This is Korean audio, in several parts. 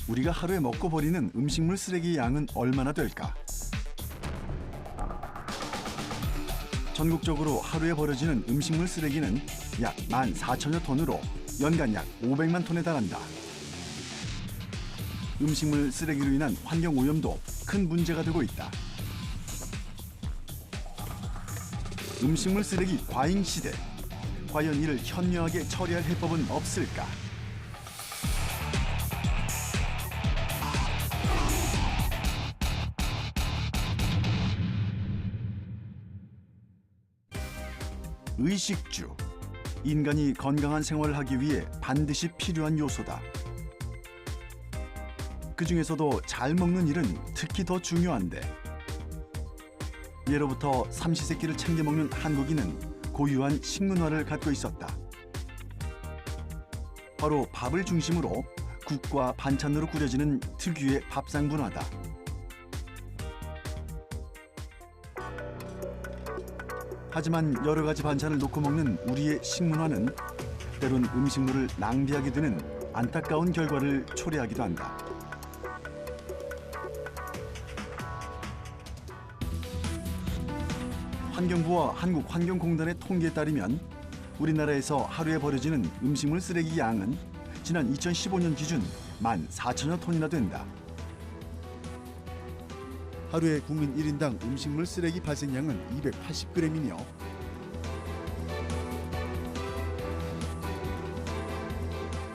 우리가 하루에 먹고 버리는 음식물 쓰레기 양은 얼마나 될까? 전국적으로 하루에 버려지는 음식물 쓰레기는 약 14,000여 톤으로 연간 약 500만 톤에 달한다. 음식물 쓰레기로 인한 환경 오염도 큰 문제가 되고 있다. 음식물 쓰레기 과잉 시대. 과연 이를 현명하게 처리할 해법은 없을까? 의식주. 인간이 건강한 생활을 하기 위해 반드시 필요한 요소다. 그 중에서도 잘 먹는 일은 특히 더 중요한데, 예로부터 삼시세끼를 챙겨 먹는 한국인은 고유한 식문화를 갖고 있었다. 바로 밥을 중심으로 국과 반찬으로 꾸려지는 특유의 밥상 문화다. 하지만 여러 가지 반찬을 놓고 먹는 우리의 식문화는 때론 음식물을 낭비하게 되는 안타까운 결과를 초래하기도 한다. 환경부와 한국환경공단의 통계에 따르면 우리나라에서 하루에 버려지는 음식물 쓰레기 양은 지난 2015년 기준 14,000여 톤이나 된다. 하루에 국민 1인당 음식물 쓰레기 발생량은 280g이며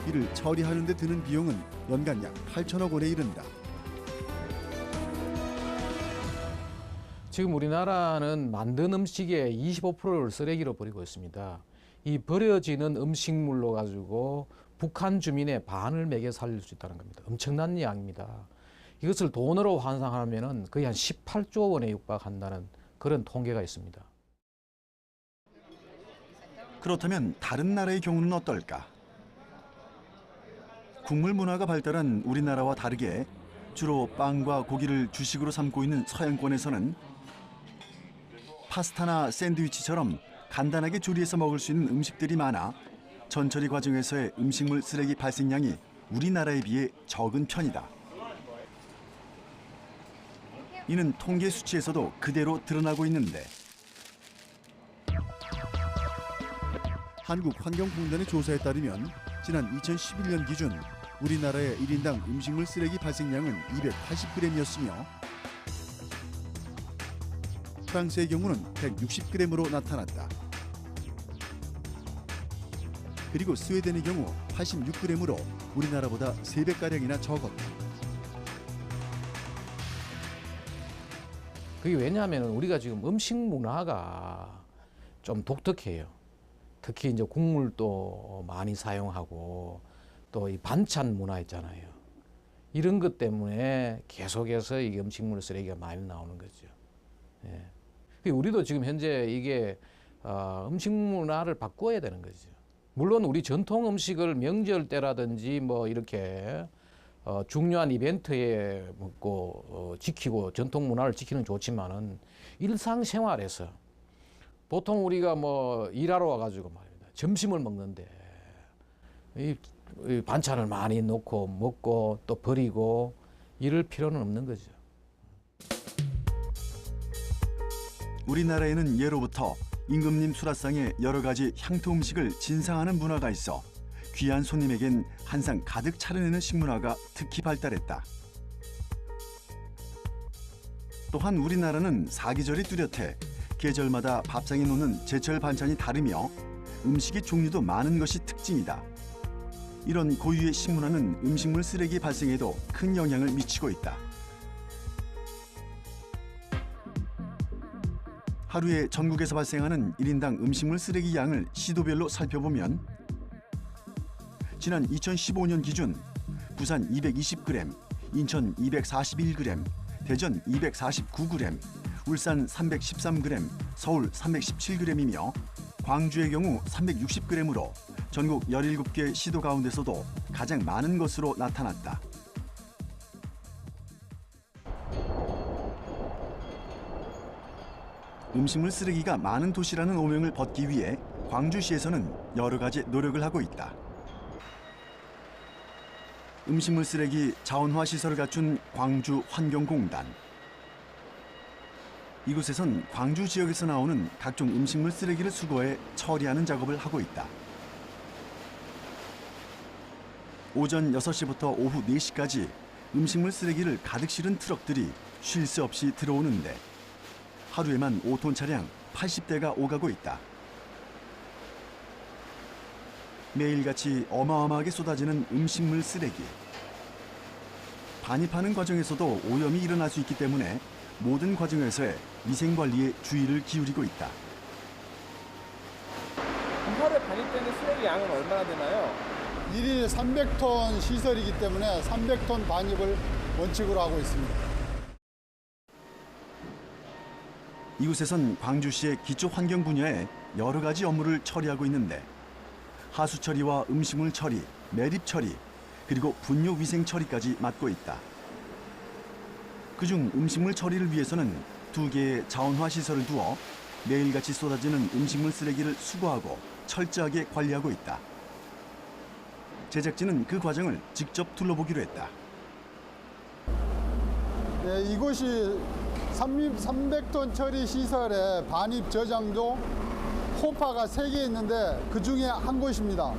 이를 처리하는 데 드는 비용은 연간 약 8천억 원에 이른다. 지금 우리나라는 만든 음식의 25%를 쓰레기로 버리고 있습니다. 이 버려지는 음식물로 가지고 북한 주민의 반을 먹여 살릴 수 있다는 겁니다. 엄청난 양입니다. 이것을 돈으로 환산하면 거의 한 18조 원에 육박한다는 그런 통계가 있습니다. 그렇다면 다른 나라의 경우는 어떨까? 국물 문화가 발달한 우리나라와 다르게 주로 빵과 고기를 주식으로 삼고 있는 서양권에서는 파스타나 샌드위치처럼 간단하게 조리해서 먹을 수 있는 음식들이 많아 전처리 과정에서의 음식물 쓰레기 발생량이 우리나라에 비해 적은 편이다. 이는 통계 수치에서도 그대로 드러나고 있는데, 한국환경공단의 조사에 따르면 지난 2011년 기준 우리나라의 1인당 음식물 쓰레기 발생량은 280g이었으며 프랑스의 경우는 160g으로 나타났다. 그리고 스웨덴의 경우 86g으로 우리나라보다 3배가량이나 적었다. 그게 왜냐하면 우리가 지금 음식 문화가 좀 독특해요. 특히 이제 국물도 많이 사용하고 또 이 반찬 문화 있잖아요. 이런 것 때문에 계속해서 이 음식물 쓰레기가 많이 나오는 거죠. 예. 우리도 지금 현재 이게 음식 문화를 바꿔야 되는 거죠. 물론 우리 전통 음식을 명절 때라든지 뭐 이렇게 중요한 이벤트에 먹고 지키고 전통 문화를 지키는 좋지만은 일상생활에서 보통 우리가 뭐 일하러 와가지고 말입니다. 점심을 먹는데 이 반찬을 많이 넣고 먹고 또 버리고 이럴 필요는 없는 거죠. 우리나라에는 예로부터 임금님 수라상에 여러 가지 향토 음식을 진상하는 문화가 있어 귀한 손님에겐 한상 가득 차려내는 식문화가 특히 발달했다. 또한 우리나라는 사계절이 뚜렷해 계절마다 밥상에 놓는 제철 반찬이 다르며 음식의 종류도 많은 것이 특징이다. 이런 고유의 식문화는 음식물 쓰레기 발생에도 큰 영향을 미치고 있다. 하루에 전국에서 발생하는 1인당 음식물 쓰레기 양을 시도별로 살펴보면 지난 2015년 기준 부산 220g, 인천 241g, 대전 249g, 울산 313g, 서울 317g이며 광주의 경우 360g으로 전국 17개 시도 가운데서도 가장 많은 것으로 나타났다. 음식물 쓰레기가 많은 도시라는 오명을 벗기 위해 광주시에서는 여러 가지 노력을 하고 있다. 음식물 쓰레기 자원화 시설을 갖춘 광주 환경공단. 이곳에선 광주 지역에서 나오는 각종 음식물 쓰레기를 수거해 처리하는 작업을 하고 있다. 오전 6시부터 오후 4시까지 음식물 쓰레기를 가득 실은 트럭들이 쉴 새 없이 들어오는데 하루에만 5톤 차량 80대가 오가고 있다. 매일같이 어마어마하게 쏟아지는 음식물 쓰레기. 반입하는 과정에서도 오염이 일어날 수 있기 때문에 모든 과정에서의 위생관리에 주의를 기울이고 있다. 하루에 반입되는 쓰레기 양은 얼마나 되나요? 1일에 300톤 시설이기 때문에 300톤 반입을 원칙으로 하고 있습니다. 이곳에선 광주시의 기초 환경 분야에 여러 가지 업무를 처리하고 있는데 하수 처리와 음식물 처리, 매립 처리, 그리고 분뇨 위생 처리까지 맡고 있다. 그중 음식물 처리를 위해서는 2개의 자원화 시설을 두어 매일같이 쏟아지는 음식물 쓰레기를 수거하고 철저하게 관리하고 있다. 제작진은 그 과정을 직접 둘러보기로 했다. 네, 이곳이 300톤 처리 시설의 반입 저장소 호파가 3개 있는데 그 중에 한 곳입니다.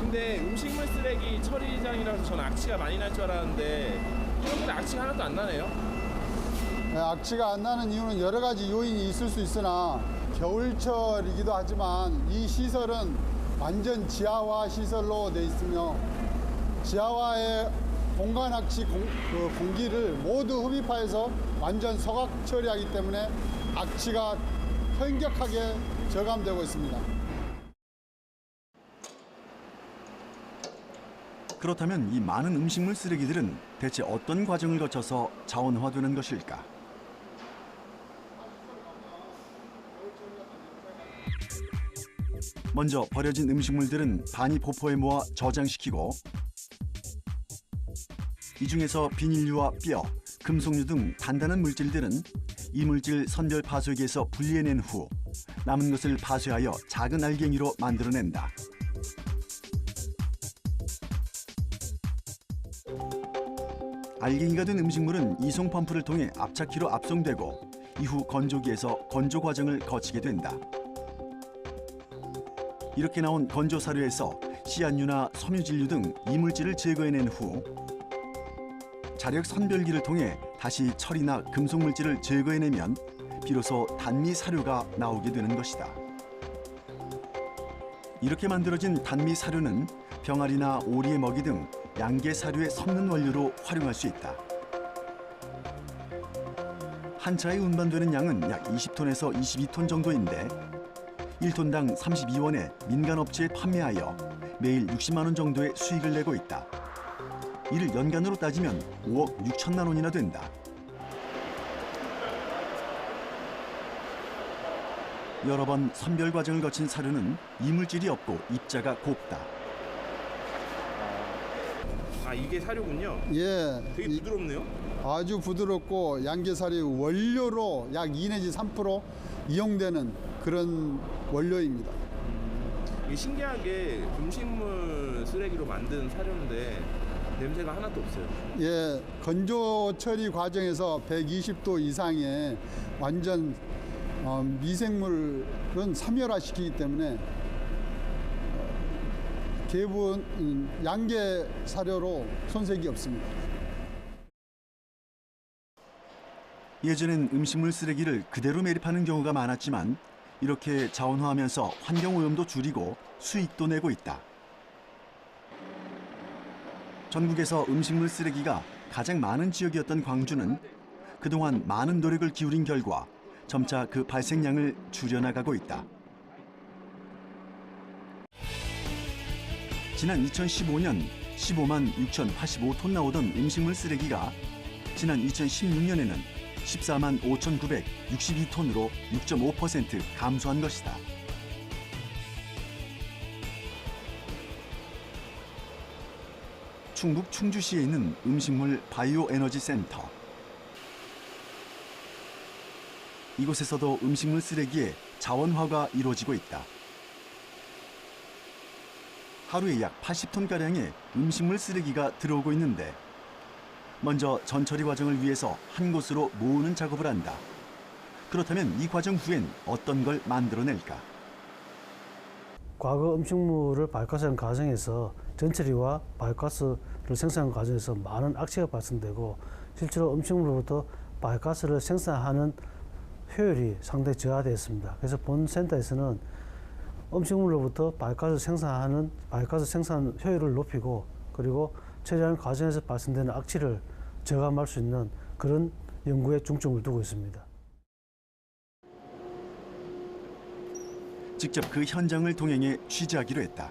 근데 음식물 쓰레기 처리장이라서 저는 악취가 많이 날 줄 알았는데 생각보다 악취가 하나도 안 나네요. 네, 악취가 안 나는 이유는 여러 가지 요인이 있을 수 있으나 겨울철이기도 하지만 이 시설은 완전 지하화 시설로 돼 있으며 지하화의 공간 악취 공기를 모두 흡입하여서 완전 소각 처리하기 때문에 악취가 현격하게 저감되고 있습니다. 그렇다면 이 많은 음식물 쓰레기들은 대체 어떤 과정을 거쳐서 자원화되는 것일까? 먼저 버려진 음식물들은 반입 포포에 모아 저장시키고 이 중에서 비닐류와 뼈, 금속류 등 단단한 물질들은 이물질 선별 파쇄기에서 분리해낸 후 남은 것을 파쇄하여 작은 알갱이로 만들어낸다. 알갱이가 된 음식물은 이송 펌프를 통해 압착기로 압송되고 이후 건조기에서 건조 과정을 거치게 된다. 이렇게 나온 건조 사료에서 씨앗류나 섬유질류 등 이물질을 제거해낸 후 자력 선별기를 통해 다시 철이나 금속 물질을 제거해내면 비로소 단미 사료가 나오게 되는 것이다. 이렇게 만들어진 단미 사료는 병아리나 오리의 먹이 등 양계 사료의 섞는 원료로 활용할 수 있다. 한 차에 운반되는 양은 약 20톤에서 22톤 정도인데 1톤당 32원에 민간업체에 판매하여 매일 60만 원 정도의 수익을 내고 있다. 이를 연간으로 따지면 5억 6천만 원이나 된다. 여러 번 선별 과정을 거친 사료는 이물질이 없고 입자가 곱다. 아, 이게 사료군요. 예, 되게 부드럽네요. 아주 부드럽고 양계사료 원료로 약 2 내지 3% 이용되는 그런 원료입니다. 이게 신기하게 음식물 쓰레기로 만든 사료인데 냄새가 하나도 없어요. 예, 건조 처리 과정에서 120도 이상의 완전 미생물은 삼열화시키기 때문에 대부분 양계 사료로 손색이 없습니다. 예전엔 음식물 쓰레기를 그대로 매립하는 경우가 많았지만 이렇게 자원화하면서 환경오염도 줄이고 수익도 내고 있다. 전국에서 음식물 쓰레기가 가장 많은 지역이었던 광주는 그동안 많은 노력을 기울인 결과 점차 그 발생량을 줄여나가고 있다. 지난 2015년 15만 6,085톤 나오던 음식물 쓰레기가 지난 2016년에는 14만 5,962톤으로 6.5% 감소한 것이다. 충북 충주시에 있는 음식물 바이오 에너지 센터. 이곳에서도 음식물 쓰레기의 자원화가 이루어지고 있다. 하루에 약 80톤가량의 음식물 쓰레기가 들어오고 있는데 먼저 전처리 과정을 위해서 한 곳으로 모으는 작업을 한다. 그렇다면 이 과정 후엔 어떤 걸 만들어낼까? 과거 음식물을 바이오가스하는 과정에서 전처리와 바이오가스를 생산하는 과정에서 많은 악취가 발생되고 실제로 음식물로부터 바이오가스를 생산하는 효율이 상당히 저하되었습니다. 그래서 본 센터에서는 음식물로부터 바이오가스 생산 효율을 높이고 그리고 처리하는 과정에서 발생되는 악취를 저감할 수 있는 그런 연구에 중점을 두고 있습니다. 직접 그 현장을 동행해 취재하기로 했다.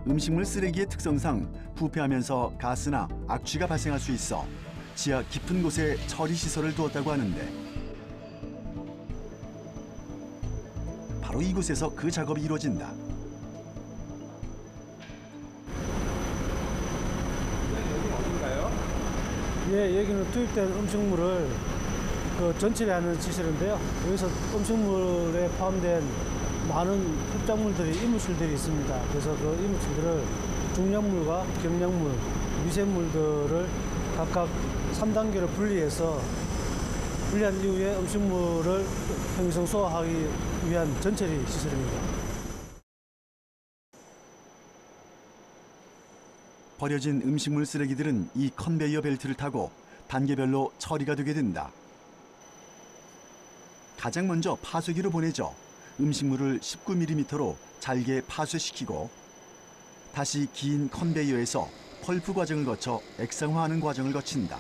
음식물 쓰레기의 특성상 부패하면서 가스나 악취가 발생할 수 있어 지하 깊은 곳에 처리 시설을 두었다고 하는데 바로 이곳에서 그 작업이 이루어진다. 예, 여기는 투입된 음식물을 전처리하는 시설인데요. 여기서 음식물에 포함된 많은 흡작물들이 이물질들이 있습니다. 그래서 그 이물질들을 중량물과 경량물, 미생물들을 각각 3단계로 분리해서 분리한 이후에 음식물을 평생 소화하기 위한 전처리 시설입니다. 버려진 음식물 쓰레기들은 이 컨베이어 벨트를 타고 단계별로 처리가 되게 된다. 가장 먼저 파쇄기로 보내져 음식물을 19mm로 잘게 파쇄시키고 다시 긴 컨베이어에서 펄프 과정을 거쳐 액상화하는 과정을 거친다.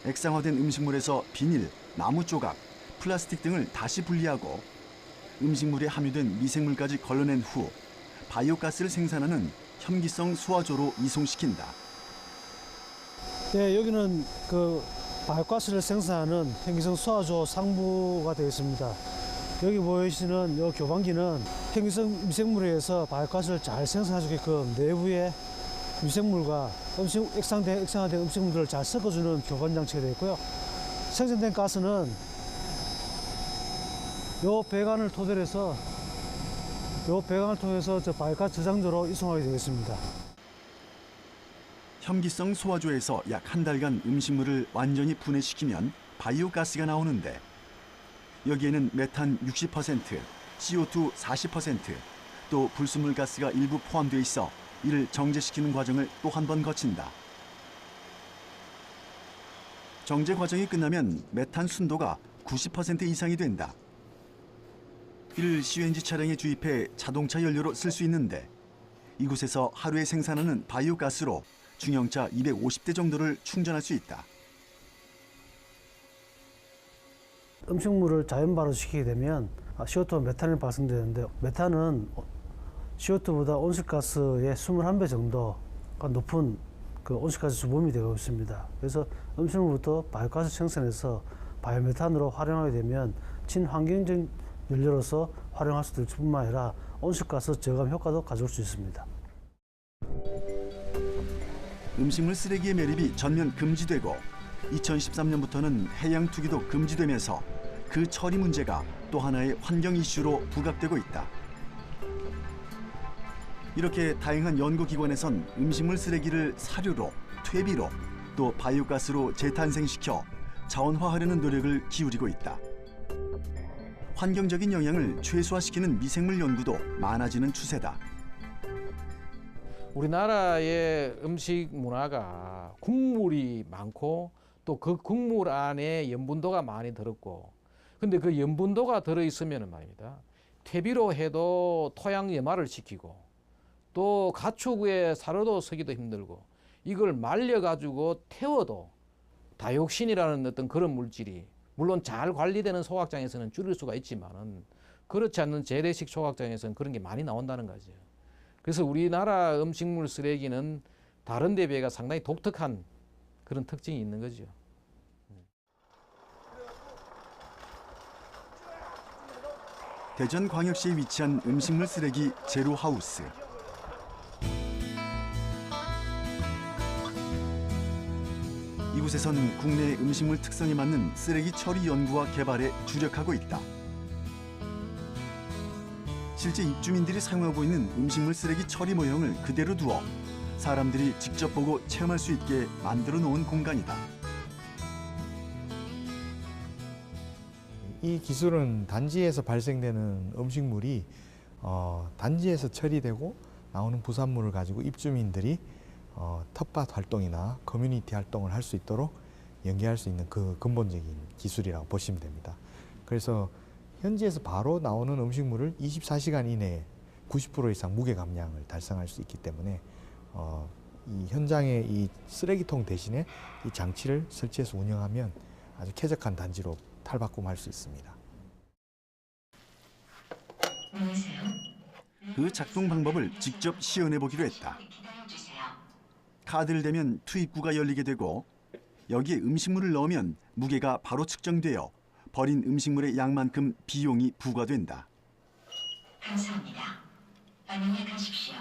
액상화된 음식물에서 비닐, 나무 조각, 플라스틱 등을 다시 분리하고 음식물에 함유된 미생물까지 걸러낸 후 바이오가스를 생산하는 혐기성 수화조로 이송시킨다. 네, 여기는 바이오가스를 생산하는 혐기성 수화조 상부가 되어 있습니다. 여기 보이시는 이 교반기는 혐기성 미생물에 의해서 바이오가스를 잘 생산하게끔 내부에 미생물과 액상화된 음식물들을 잘 섞어주는 교반 장치가 되어 있고요. 생산된 가스는 이 배관을 토대로 해서 저 바이오가스 저장소로 이송하게 되겠습니다. 혐기성 소화조에서 약 한 달간 음식물을 완전히 분해시키면 바이오가스가 나오는데 여기에는 메탄 60%, CO2 40%, 또 불순물 가스가 일부 포함되어 있어 이를 정제시키는 과정을 또 한 번 거친다. 정제 과정이 끝나면 메탄 순도가 90% 이상이 된다. 이를 CNG 차량에 주입해 자동차 연료로 쓸 수 있는데 이곳에서 하루에 생산하는 바이오가스로 중형차 250대 정도를 충전할 수 있다. 음식물을 자연 발효시키게 되면 CO2와 메탄이 발생되는데 메탄은 CO2보다 온실가스의 21배 정도가 높은 온실가스 주범이 되고 있습니다. 그래서 음식물부터 바이오가스 생산해서 바이오메탄으로 활용하게 되면 친환경적 연료로서 활용할 수 있을 뿐만 아니라 온실가스 저감 효과도 가져올 수 있습니다. 음식물 쓰레기의 매립이 전면 금지되고 2013년부터는 해양 투기도 금지되면서 그 처리 문제가 또 하나의 환경 이슈로 부각되고 있다. 이렇게 다양한 연구기관에선 음식물 쓰레기를 사료로, 퇴비로, 또 바이오가스로 재탄생시켜 자원화하려는 노력을 기울이고 있다. 환경적인 영향을 최소화시키는 미생물 연구도 많아지는 추세다. 우리나라의 음식 문화가 국물이 많고 또 그 국물 안에 염분도가 많이 들었고 근데 그 염분도가 들어있으면 말입니다. 퇴비로 해도 토양 염화를 시키고 또 가축의 사료도 쓰기도 힘들고 이걸 말려가지고 태워도 다이옥신이라는 어떤 그런 물질이 물론 잘 관리되는 소각장에서는 줄일 수가 있지만은 그렇지 않는 재래식 소각장에서는 그런 게 많이 나온다는 거죠. 그래서 우리나라 음식물 쓰레기는 다른 데 비해가 상당히 독특한 그런 특징이 있는 거죠. 대전광역시에 위치한 음식물 쓰레기 제로하우스. 이곳에선 국내 음식물 특성에 맞는 쓰레기 처리 연구와 개발에 주력하고 있다. 실제 입주민들이 사용하고 있는 음식물 쓰레기 처리 모형을 그대로 두어 사람들이 직접 보고 체험할 수 있게 만들어 놓은 공간이다. 이 기술은 단지에서 발생되는 음식물이 단지에서 처리되고 나오는 부산물을 가지고 입주민들이 텃밭 활동이나 커뮤니티 활동을 할 수 있도록 연계할 수 있는 그 근본적인 기술이라고 보시면 됩니다. 그래서 현지에서 바로 나오는 음식물을 24시간 이내에 90% 이상 무게 감량을 달성할 수 있기 때문에 이 현장에 이 쓰레기통 대신에 이 장치를 설치해서 운영하면 아주 쾌적한 단지로 탈바꿈할 수 있습니다. 그 작동 방법을 직접 시연해 보기로 했다. 카드를 대면 투입구가 열리게 되고 여기에 음식물을 넣으면 무게가 바로 측정되어 버린 음식물의 양만큼 비용이 부과된다. 감사합니다. 안녕히 가십시오.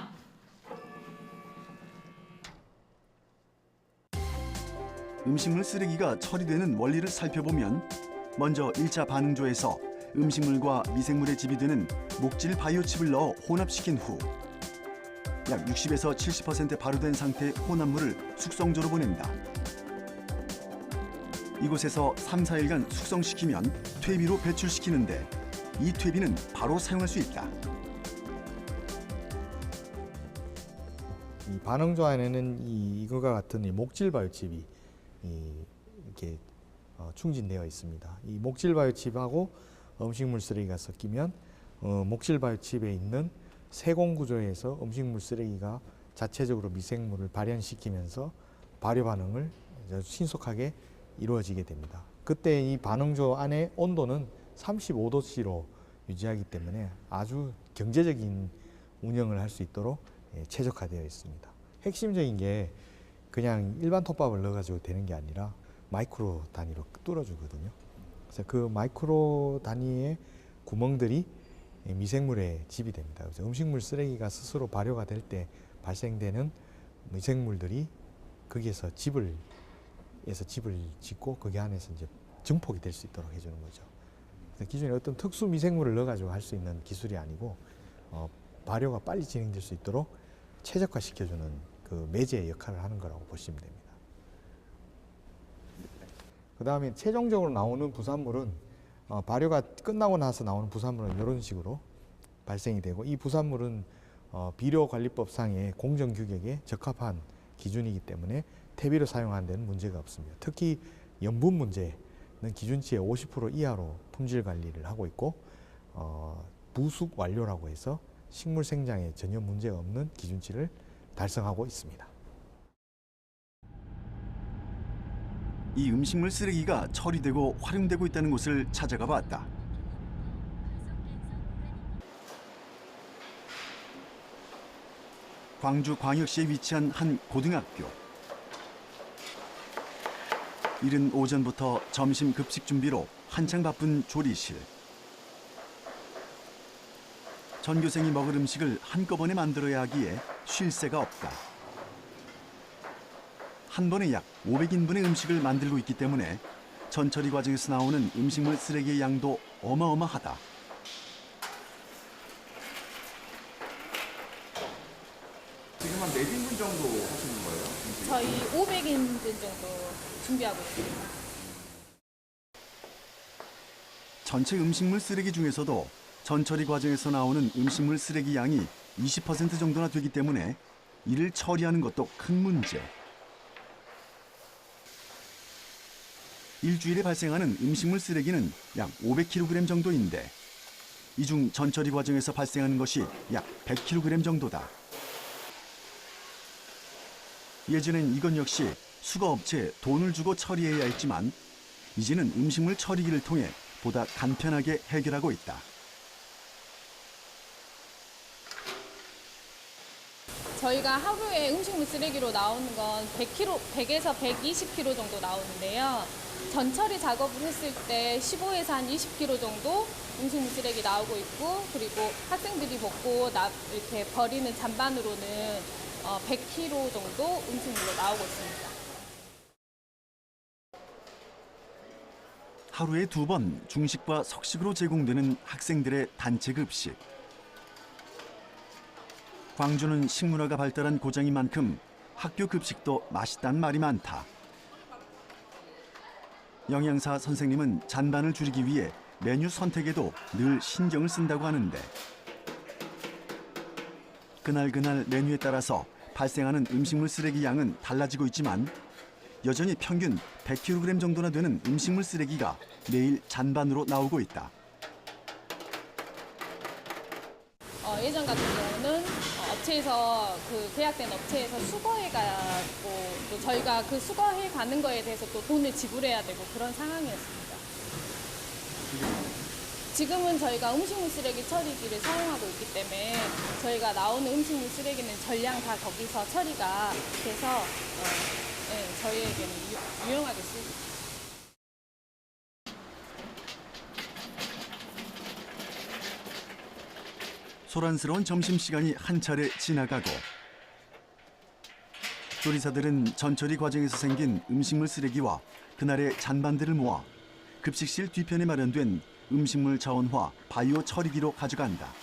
음식물 쓰레기가 처리되는 원리를 살펴보면 먼저 1차 반응조에서 음식물과 미생물의 집이 되는 목질 바이오칩을 넣어 혼합시킨 후 약 60에서 70% 발효된 상태의 혼합물을 숙성조로 보낸다. 이곳에서 3, 4일간 숙성시키면 퇴비로 배출시키는데 이 퇴비는 바로 사용할 수 있다. 이 반응조 안에는 이거와 같은 이 목질 바이오칩이 이렇게 충진되어 있습니다. 이 목질 바이오칩하고 음식물 쓰레기가 섞이면 목질 바이오칩에 있는 세공 구조에서 음식물 쓰레기가 자체적으로 미생물을 발현시키면서 발효 반응을 신속하게 이루어지게 됩니다. 그때 이 반응조 안의 온도는 35도씨로 유지하기 때문에 아주 경제적인 운영을 할 수 있도록 최적화되어 있습니다. 핵심적인 게 그냥 일반 톱밥을 넣어가지고 되는 게 아니라 마이크로 단위로 뚫어주거든요. 그래서 그 마이크로 단위의 구멍들이 미생물의 집이 됩니다. 그래서 음식물 쓰레기가 스스로 발효가 될 때 발생되는 미생물들이 거기에서 집을 짓고 거기 안에서 이제 증폭이 될 수 있도록 해주는 거죠. 그래서 기존에 어떤 특수 미생물을 넣어가지고 할 수 있는 기술이 아니고 발효가 빨리 진행될 수 있도록 최적화시켜주는 그 매제의 역할을 하는 거라고 보시면 됩니다. 그 다음에 최종적으로 나오는 부산물은 발효가 끝나고 나서 나오는 부산물은 이런 식으로 발생이 되고 이 부산물은 비료관리법상의 공정규격에 적합한 기준이기 때문에 퇴비를 사용하는 데는 문제가 없습니다. 특히 염분 문제는 기준치의 50% 이하로 품질 관리를 하고 있고 부숙 완료라고 해서 식물 생장에 전혀 문제가 없는 기준치를 달성하고 있습니다. 이 음식물 쓰레기가 처리되고 활용되고 있다는 곳을 찾아가 봤다. 광주광역시에 위치한 한 고등학교. 이른 오전부터 점심 급식 준비로 한창 바쁜 조리실. 전교생이 먹을 음식을 한꺼번에 만들어야 하기에 쉴 새가 없다. 한 번에 약 500인분의 음식을 만들고 있기 때문에 전처리 과정에서 나오는 음식물 쓰레기의 양도 어마어마하다. 지금 한 몇 인분 정도 하시는 거예요? 저희 500인분 정도 준비하고 있습니다. 전체 음식물 쓰레기 중에서도 전처리 과정에서 나오는 음식물 쓰레기 양이 20% 정도나 되기 때문에 이를 처리하는 것도 큰 문제. 일주일에 발생하는 음식물 쓰레기는 약 500kg 정도인데 이 중 전처리 과정에서 발생하는 것이 약 100kg 정도다. 예전엔 이건 역시 수거업체에 돈을 주고 처리해야 했지만 이제는 음식물 처리기를 통해 보다 간편하게 해결하고 있다. 저희가 하루에 음식물 쓰레기로 나오는 건 100에서 120kg 정도 나오는데요. 전처리 작업을 했을 때 15에서 한 20kg 정도 음식물 쓰레기 나오고 있고, 그리고 학생들이 먹고 이렇게 버리는 잔반으로는 100kg 정도 음식물로 나오고 있습니다. 하루에 2번 중식과 석식으로 제공되는 학생들의 단체 급식. 광주는 식문화가 발달한 고장인 만큼 학교 급식도 맛있다는 말이 많다. 영양사 선생님은 잔반을 줄이기 위해 메뉴 선택에도 늘 신경을 쓴다고 하는데 그날 메뉴에 따라서 발생하는 음식물 쓰레기 양은 달라지고 있지만 여전히 평균 100kg 정도나 되는 음식물 쓰레기가 매일 잔반으로 나오고 있다. 예전 같은 경우는 업체에서 계약된 업체에서 수거해 가고 또 저희가 그 수거해 가는 거에 대해서 또 돈을 지불해야 되고 그런 상황이었습니다. 지금은 저희가 음식물 쓰레기 처리기를 사용하고 있기 때문에 저희가 나오는 음식물 쓰레기는 전량 다 거기서 처리가 돼서 저희에게는 유용하게 쓰이고 있습니다. 소란스러운 점심시간이 한 차례 지나가고 조리사들은 전처리 과정에서 생긴 음식물 쓰레기와 그날의 잔반들을 모아 급식실 뒤편에 마련된 음식물 자원화 바이오 처리기로 가져간다.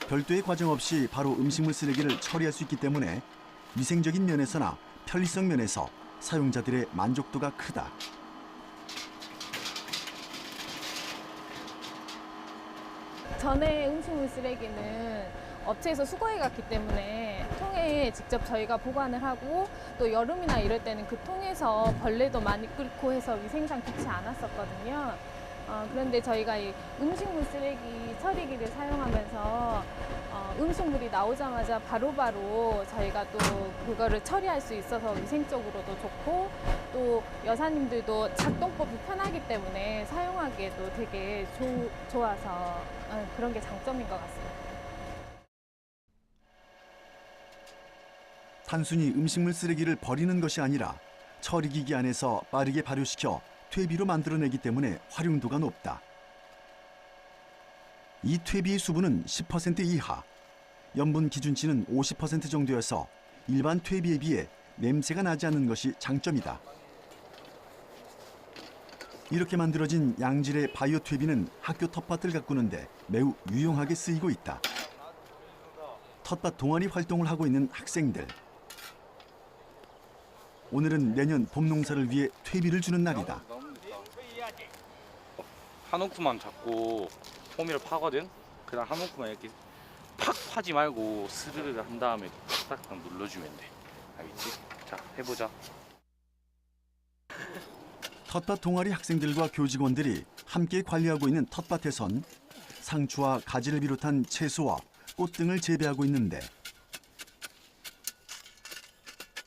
별도의 과정 없이 바로 음식물 쓰레기를 처리할 수 있기 때문에 위생적인 면에서나 편리성 면에서 사용자들의 만족도가 크다. 전에 음식물 쓰레기는 업체에서 수거해 갔기 때문에 통에 직접 저희가 보관을 하고 또 여름이나 이럴 때는 그 통에서 벌레도 많이 끓고 해서 위생상 좋지 않았었거든요. 그런데 저희가 이 음식물 쓰레기 처리기를 사용하면서 음식물이 나오자마자 바로바로 저희가 또 그거를 처리할 수 있어서 위생적으로도 좋고 또 여사님들도 작동법이 편하기 때문에 사용하기에도 되게 좋아서 그런 게 장점인 것 같습니다. 단순히 음식물 쓰레기를 버리는 것이 아니라 처리기기 안에서 빠르게 발효시켜 퇴비로 만들어내기 때문에 활용도가 높다. 이 퇴비의 수분은 10% 이하, 염분 기준치는 50% 정도여서 일반 퇴비에 비해 냄새가 나지 않는 것이 장점이다. 이렇게 만들어진 양질의 바이오 퇴비는 학교 텃밭을 가꾸는데 매우 유용하게 쓰이고 있다. 텃밭 동아리 활동을 하고 있는 학생들. 오늘은 내년 봄 농사를 위해 퇴비를 주는 날이다. 한 움큼만 잡고 호미를 파거든. 그다음 한 움큼만 이렇게 팍 파지 말고 스르르 한 다음에 딱딱 눌러주면 돼. 알겠지? 자, 해보자. 텃밭 동아리 학생들과 교직원들이 함께 관리하고 있는 텃밭에선 상추와 가지를 비롯한 채소와 꽃 등을 재배하고 있는데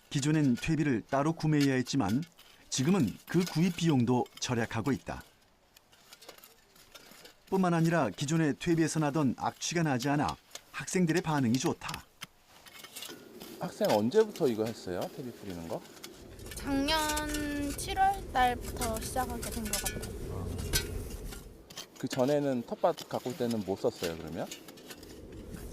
기존엔 퇴비를 따로 구매해야 했지만 지금은 그 구입 비용도 절약하고 있다. 뿐만 아니라 기존의 퇴비에서 나던 악취가 나지 않아 학생들의 반응이 좋다. 학생 언제부터 이거 했어요? 퇴비 뿌리는 거? 작년 7월 달부터 시작하게 된 것 같아요. 그 전에는 텃밭 가꿀 때는 못 썼어요, 그러면?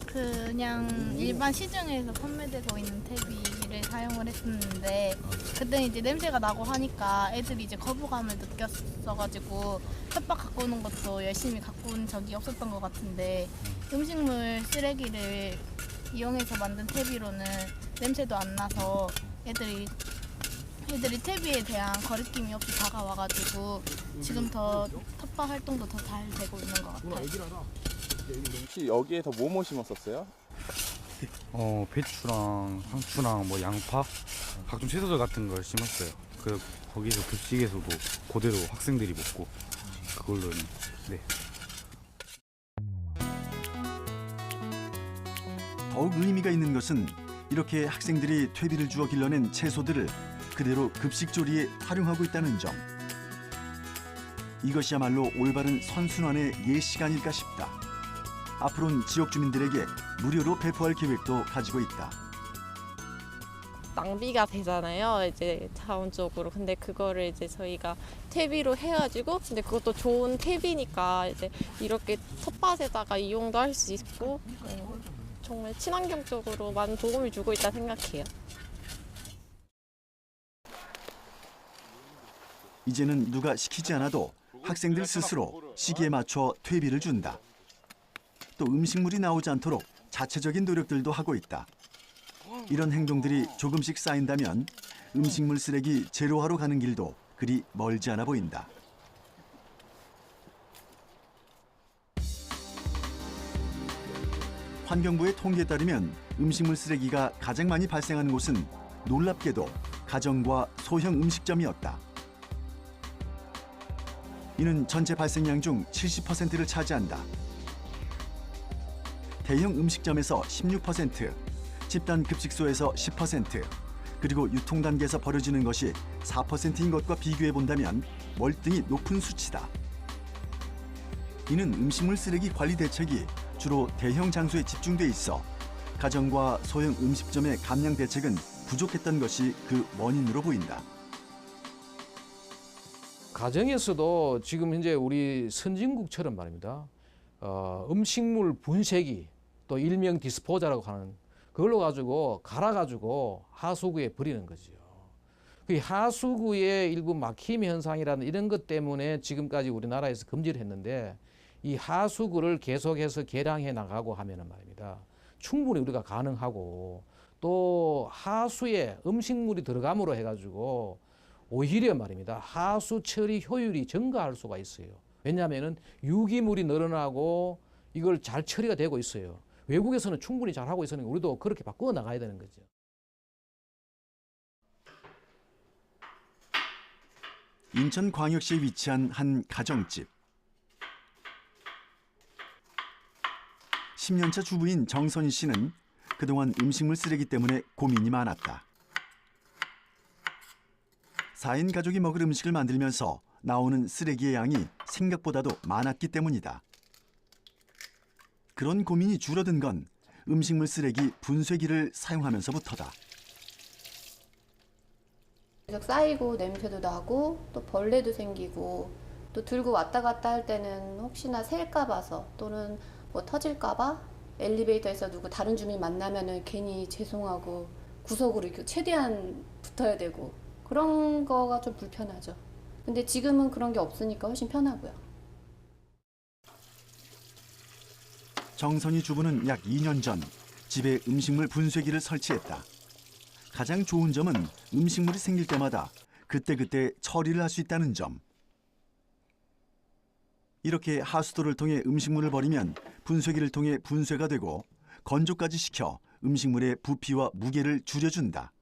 그냥 일반 시중에서 판매되고 있는 퇴비를 사용을 했었는데 그때 이제 냄새가 나고 하니까 애들이 이제 거부감을 느꼈어가지고 텃밭 가꾸는 것도 열심히 가꾼 적이 없었던 것 같은데 음식물 쓰레기를 이용해서 만든 퇴비로는 냄새도 안 나서 애들이 퇴비에 대한 거리낌이 없이 다가와가지고 지금 더 텃밭 활동도 더 잘 되고 있는 것 같아요. 혹시 여기에서 뭐뭐 심었었어요? 배추랑 상추랑 뭐 양파, 각종 채소들 같은 걸 심었어요. 거기서 급식에서도 그대로 학생들이 먹고 그걸로 네. 더욱 의미가 있는 것은 이렇게 학생들이 퇴비를 주어 길러낸 채소들을 그대로 급식 조리에 활용하고 있다는 점. 이것이야말로 올바른 선순환의 옛 시간일까 싶다. 앞으로는 지역 주민들에게 무료로 배포할 계획도 가지고 있다. 낭비가 되잖아요. 이제 자원적으로. 근데 그거를 이제 저희가 퇴비로 해가지고, 근데 그것도 좋은 퇴비니까 이제 이렇게 텃밭에다가 이용도 할 수 있고, 정말 친환경적으로 많은 도움을 주고 있다 생각해요. 이제는 누가 시키지 않아도 학생들 스스로 시기에 맞춰 퇴비를 준다. 또 음식물이 나오지 않도록 자체적인 노력들도 하고 있다. 이런 행동들이 조금씩 쌓인다면 음식물 쓰레기 제로화로 가는 길도 그리 멀지 않아 보인다. 환경부의 통계에 따르면 음식물 쓰레기가 가장 많이 발생하는 곳은 놀랍게도 가정과 소형 음식점이었다. 이는 전체 발생량 중 70%를 차지한다. 대형 음식점에서 16%, 집단 급식소에서 10%, 그리고 유통 단계에서 버려지는 것이 4%인 것과 비교해 본다면 월등히 높은 수치다. 이는 음식물 쓰레기 관리 대책이 주로 대형 장소에 집중돼 있어 가정과 소형 음식점의 감량 대책은 부족했던 것이 그 원인으로 보인다. 가정에서도 지금 현재 우리 선진국처럼 말입니다. 음식물 분쇄기 또 일명 디스포자라고 하는 그걸로 가지고 갈아가지고 하수구에 버리는 거죠. 그 하수구의 일부 막힘 현상이라는 이런 것 때문에 지금까지 우리나라에서 금지를 했는데 이 하수구를 계속해서 개량해 나가고 하면은 말입니다. 충분히 우리가 가능하고 또 하수에 음식물이 들어감으로 해가지고 오히려 말입니다. 하수 처리 효율이 증가할 수가 있어요. 왜냐하면은 유기물이 늘어나고 이걸 잘 처리가 되고 있어요. 외국에서는 충분히 잘 하고 있으니까 우리도 그렇게 바꾸어 나가야 되는 거죠. 인천광역시에 위치한 한 가정집. 10년차 주부인 정선희 씨는 그동안 음식물 쓰레기 때문에 고민이 많았다. 4인 가족이 먹을 음식을 만들면서 나오는 쓰레기의 양이 생각보다도 많았기 때문이다. 그런 고민이 줄어든 건 음식물 쓰레기 분쇄기를 사용하면서부터다. 계속 쌓이고 냄새도 나고 또 벌레도 생기고 또 들고 왔다 갔다 할 때는 혹시나 셀까 봐서 또는 뭐 터질까 봐 엘리베이터에서 누구 다른 주민 만나면은 괜히 죄송하고 구석으로 이렇게 최대한 붙어야 되고 그런 거가 좀 불편하죠. 근데 지금은 그런 게 없으니까 훨씬 편하고요. 정선희 주부는 약 2년 전 집에 음식물 분쇄기를 설치했다. 가장 좋은 점은 음식물이 생길 때마다 그때그때 처리를 할 수 있다는 점. 이렇게 하수도를 통해 음식물을 버리면 분쇄기를 통해 분쇄가 되고 건조까지 시켜 음식물의 부피와 무게를 줄여준다.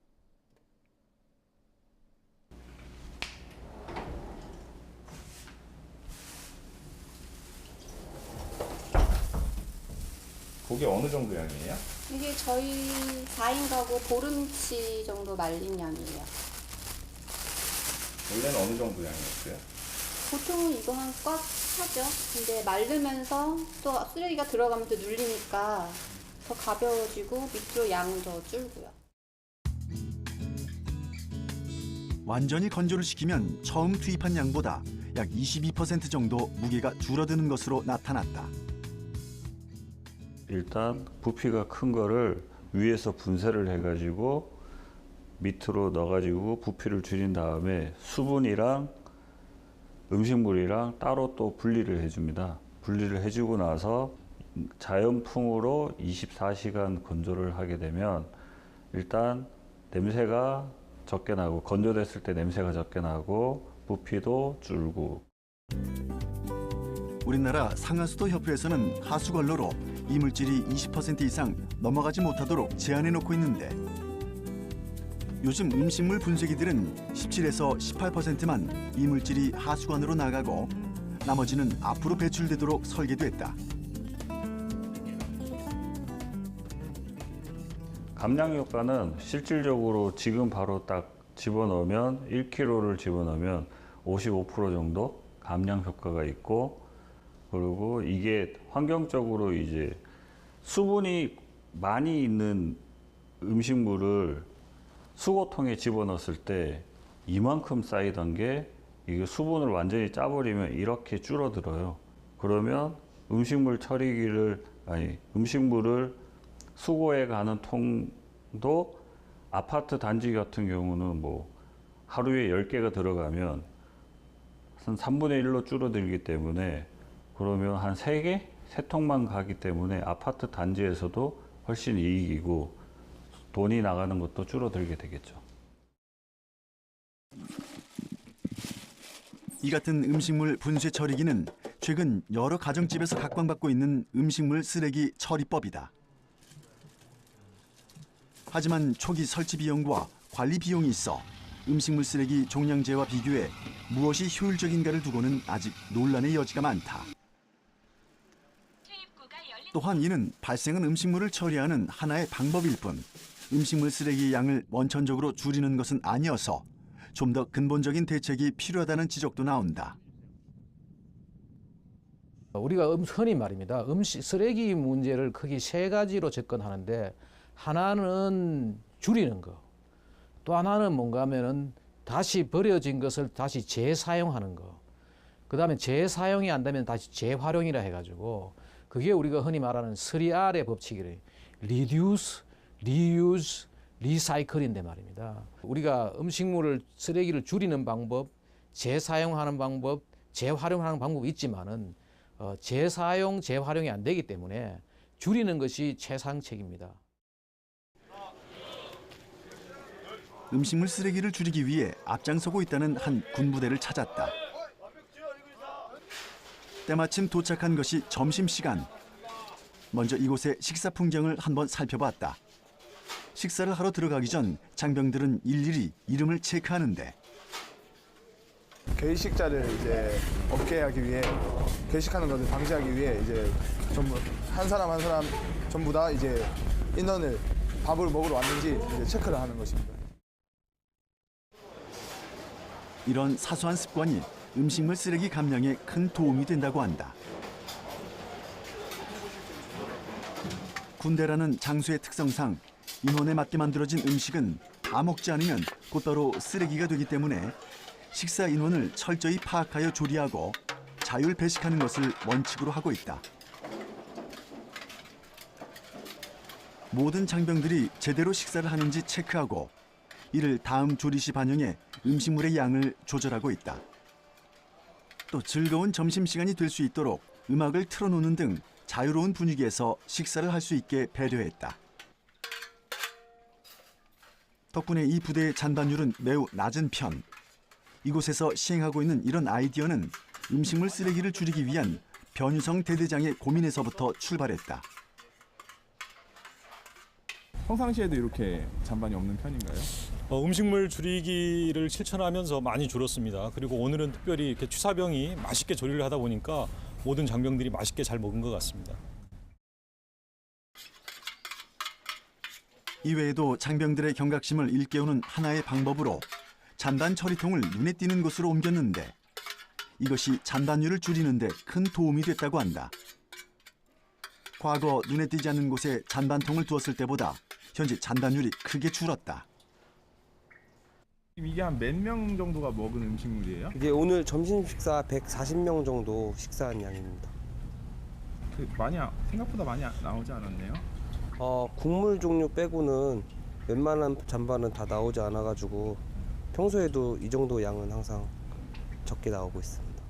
그게 어느 정도 양이에요? 이게 저희 4인 가구 보름치 정도 말린 양이에요. 원래는 어느 정도 양이었어요? 보통은 이거 한 꽉 차죠. 근데 마르면서 또 쓰레기가 들어가면서 눌리니까 더 가벼워지고 밑으로 양은 더 줄고요. 완전히 건조를 시키면 처음 투입한 양보다 약 22% 정도 무게가 줄어드는 것으로 나타났다. 일단 부피가 큰 거를 위에서 분쇄를 해가지고 밑으로 넣어가지고 부피를 줄인 다음에 수분이랑 음식물이랑 따로 또 분리를 해줍니다. 분리를 해주고 나서 자연풍으로 24시간 건조를 하게 되면 일단 냄새가 적게 나고 건조됐을 때 냄새가 적게 나고 부피도 줄고. 우리나라 상하수도 협회에서는 하수관로로 이물질이 20% 이상 넘어가지 못하도록 제한해 놓고 있는데 요즘 음식물 분쇄기들은 17에서 18%만 이물질이 하수관으로 나가고 나머지는 앞으로 배출되도록 설계됐다. 감량 효과는 실질적으로 지금 바로 딱 집어넣으면 1kg를 집어넣으면 55% 정도 감량 효과가 있고, 그리고 이게 환경적으로 이제 수분이 많이 있는 음식물을 수거통에 집어넣었을 때 이만큼 쌓이던 게 이게 수분을 완전히 짜버리면 이렇게 줄어들어요. 그러면 음식물을 수거해 가는 통도 아파트 단지 같은 경우는 뭐 하루에 10개가 들어가면 한 3분의 1로 줄어들기 때문에 그러면 한 3개? 3통만 가기 때문에 아파트 단지에서도 훨씬 이익이고 돈이 나가는 것도 줄어들게 되겠죠. 이 같은 음식물 분쇄 처리기는 최근 여러 가정집에서 각광받고 있는 음식물 쓰레기 처리법이다. 하지만 초기 설치 비용과 관리 비용이 있어 음식물 쓰레기 종량제와 비교해 무엇이 효율적인가를 두고는 아직 논란의 여지가 많다. 또한 이는 발생한 음식물을 처리하는 하나의 방법일 뿐 음식물 쓰레기의 양을 원천적으로 줄이는 것은 아니어서 좀 더 근본적인 대책이 필요하다는 지적도 나온다. 우리가 흔히 말입니다. 음식 쓰레기 문제를 크게 3가지로 접근하는데 하나는 줄이는 거, 또 하나는 뭔가 하면은 다시 버려진 것을 다시 재사용하는 거, 그 다음에 재사용이 안 되면 다시 재활용이라 해가지고 그게 우리가 흔히 말하는 3R의 법칙이래. Reduce, Reuse, Recycle인데 말입니다. 우리가 음식물을 쓰레기를 줄이는 방법, 재사용하는 방법, 재활용하는 방법이 있지만은 재사용, 재활용이 안 되기 때문에 줄이는 것이 최상책입니다. 음식물 쓰레기를 줄이기 위해 앞장서고 있다는 한 군부대를 찾았다. 때마침 도착한 것이 점심시간. 먼저 이곳의 식사 풍경을 한번 살펴봤다. 식사를 하러 들어가기 전 장병들은 일일이 이름을 체크하는데 괴식자를 이제 없게 하기 위해 괴식하는 것을 방지하기 위해 이제 전부 한 사람 한 사람 전부 다 이제 인원을 밥을 먹으러 왔는지 이제 체크를 하는 것입니다. 이런 사소한 습관이 음식물 쓰레기 감량에 큰 도움이 된다고 한다. 군대라는 장소의 특성상 인원에 맞게 만들어진 음식은 다 먹지 않으면 곧바로 쓰레기가 되기 때문에 식사 인원을 철저히 파악하여 조리하고 자율 배식하는 것을 원칙으로 하고 있다. 모든 장병들이 제대로 식사를 하는지 체크하고 이를 다음 조리 시 반영해 음식물의 양을 조절하고 있다. 또 즐거운 점심시간이 될 수 있도록 음악을 틀어놓는 등 자유로운 분위기에서 식사를 할 수 있게 배려했다. 덕분에 이 부대의 잔반율은 매우 낮은 편. 이곳에서 시행하고 있는 이런 아이디어는 음식물 쓰레기를 줄이기 위한 변유성 대대장의 고민에서부터 출발했다. 평상시에도 이렇게 잔반이 없는 편인가요? 음식물 줄이기를 실천하면서 많이 줄었습니다. 그리고 오늘은 특별히 이렇게 취사병이 맛있게 조리를 하다 보니까 모든 장병들이 맛있게 잘 먹은 것 같습니다. 이외에도 장병들의 경각심을 일깨우는 하나의 방법으로 잔반 처리통을 눈에 띄는 곳으로 옮겼는데 이것이 잔반율을 줄이는 데 큰 도움이 됐다고 한다. 과거 눈에 띄지 않는 곳에 잔반통을 두었을 때보다 현재 잔반율이 크게 줄었다. 이게 한 몇 명 정도가 먹은 음식물이에요? 이게 오늘 점심 식사 140명 정도 식사한 양입니다. 생각보다 많이 나오지 않았네요? 국물 종류 빼고는 웬만한 잔반은 다 나오지 않아가지고 평소에도 이 정도 양은 항상 적게 나오고 있습니다.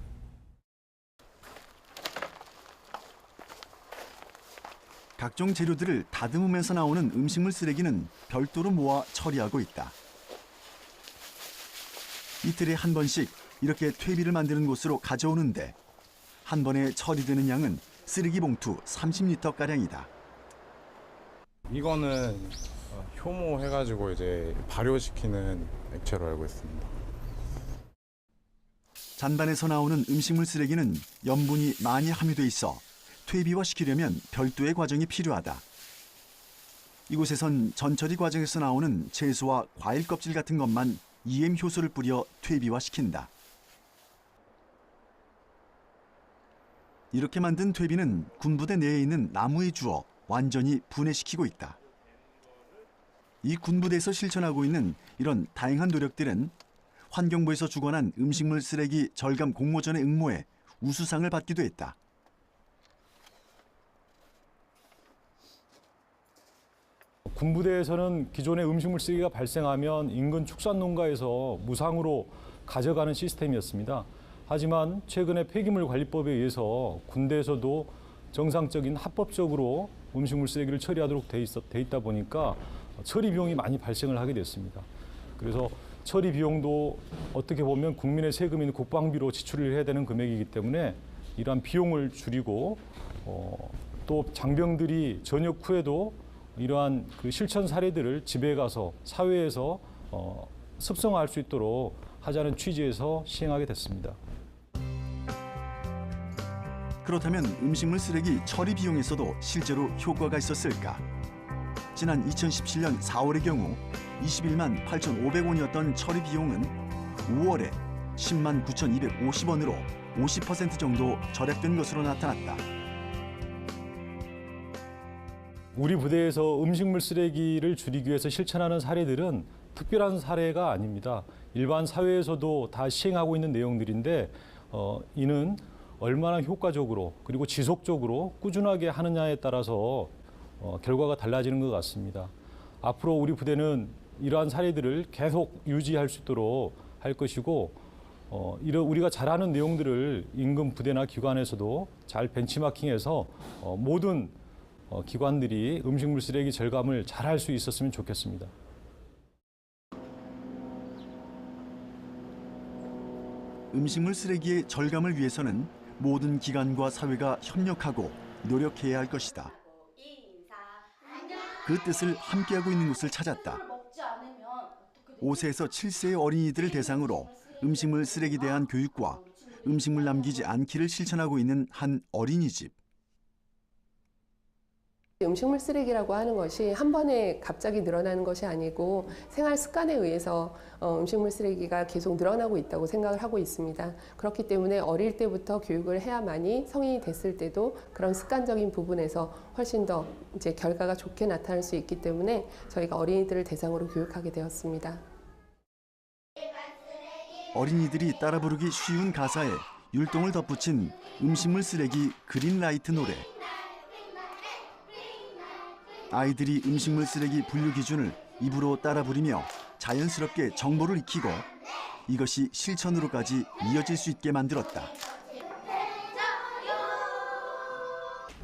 각종 재료들을 다듬으면서 나오는 음식물 쓰레기는 별도로 모아 처리하고 있다. 이틀에 한 번씩 이렇게 퇴비를 만드는 곳으로 가져오는데 한 번에 처리되는 양은 쓰레기 봉투 30리터가량이다. 이거는 효모해가지고 이제 발효시키는 액체로 알고 있습니다. 잔반에서 나오는 음식물 쓰레기는 염분이 많이 함유돼 있어 퇴비화시키려면 별도의 과정이 필요하다. 이곳에선 전처리 과정에서 나오는 채소와 과일 껍질 같은 것만 EM 효소를 뿌려 퇴비화시킨다. 이렇게 만든 퇴비는 군부대 내에 있는 나무에 주어 완전히 분해시키고 있다. 이 군부대에서 실천하고 있는 이런 다양한 노력들은 환경부에서 주관한 음식물 쓰레기 절감 공모전에 응모해 우수상을 받기도 했다. 군부대에서는 기존의 음식물 쓰레기가 발생하면 인근 축산 농가에서 무상으로 가져가는 시스템이었습니다. 하지만 최근에 폐기물 관리법에 의해서 군대에서도 정상적인 합법적으로 음식물 쓰레기를 처리하도록 돼 있다 보니까 처리 비용이 많이 발생을 하게 됐습니다. 그래서 처리 비용도 어떻게 보면 국민의 세금인 국방비로 지출을 해야 되는 금액이기 때문에 이러한 비용을 줄이고 또 장병들이 전역 후에도 이러한 그 실천 사례들을 집에 가서 사회에서 습성화할 수 있도록 하자는 취지에서 시행하게 됐습니다. 그렇다면 음식물 쓰레기 처리 비용에서도 실제로 효과가 있었을까? 지난 2017년 4월의 경우 21만 8,500원이었던 처리 비용은 5월에 10만 9,250원으로 50% 정도 절약된 것으로 나타났다. 우리 부대에서 음식물 쓰레기를 줄이기 위해서 실천하는 사례들은 특별한 사례가 아닙니다. 일반 사회에서도 다 시행하고 있는 내용들인데 이는 얼마나 효과적으로 그리고 지속적으로 꾸준하게 하느냐에 따라서 결과가 달라지는 것 같습니다. 앞으로 우리 부대는 이러한 사례들을 계속 유지할 수 있도록 할 것이고 우리가 잘하는 내용들을 인근 부대나 기관에서도 잘 벤치마킹해서 모든 기관들이 음식물 쓰레기 절감을 잘할 수 있었으면 좋겠습니다. 음식물 쓰레기의 절감을 위해서는 모든 기관과 사회가 협력하고 노력해야 할 것이다. 그 뜻을 함께하고 있는 곳을 찾았다. 5세에서 7세의 어린이들을 대상으로 음식물 쓰레기에 대한 교육과 음식물 남기지 않기를 실천하고 있는 한 어린이집. 음식물 쓰레기라고 하는 것이 한 번에 갑자기 늘어나는 것이 아니고 생활 습관에 의해서 음식물 쓰레기가 계속 늘어나고 있다고 생각을 하고 있습니다. 그렇기 때문에 어릴 때부터 교육을 해야만이 성인이 됐을 때도 그런 습관적인 부분에서 훨씬 더 이제 결과가 좋게 나타날 수 있기 때문에 저희가 어린이들을 대상으로 교육하게 되었습니다. 어린이들이 따라 부르기 쉬운 가사에 율동을 덧붙인 음식물 쓰레기 그린라이트 노래. 아이들이 음식물 쓰레기 분류 기준을 입으로 따라 부리며 자연스럽게 정보를 익히고 이것이 실천으로까지 이어질 수 있게 만들었다.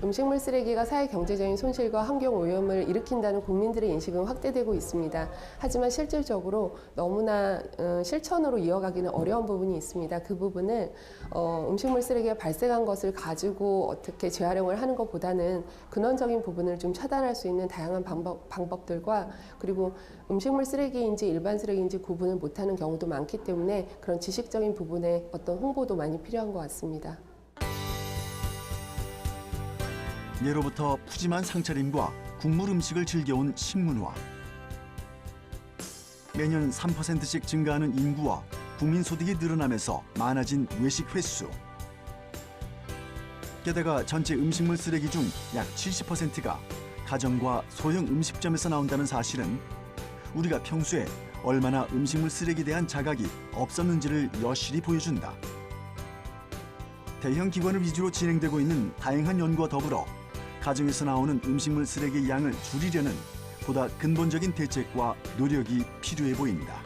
음식물 쓰레기가 사회 경제적인 손실과 환경 오염을 일으킨다는 국민들의 인식은 확대되고 있습니다. 하지만 실질적으로 너무나 실천으로 이어가기는 어려운 부분이 있습니다. 그 부분을 음식물 쓰레기가 발생한 것을 가지고 어떻게 재활용을 하는 것보다는 근원적인 부분을 좀 차단할 수 있는 다양한 방법들과 그리고 음식물 쓰레기인지 일반 쓰레기인지 구분을 못하는 경우도 많기 때문에 그런 지식적인 부분에 어떤 홍보도 많이 필요한 것 같습니다. 예로부터 푸짐한 상차림과 국물 음식을 즐겨온 식문화. 매년 3%씩 증가하는 인구와 국민 소득이 늘어나면서 많아진 외식 횟수. 게다가 전체 음식물 쓰레기 중 약 70%가 가정과 소형 음식점에서 나온다는 사실은 우리가 평소에 얼마나 음식물 쓰레기에 대한 자각이 없었는지를 여실히 보여준다. 대형 기관을 위주로 진행되고 있는 다양한 연구와 더불어 가정에서 나오는 음식물 쓰레기 양을 줄이려는 보다 근본적인 대책과 노력이 필요해 보인다.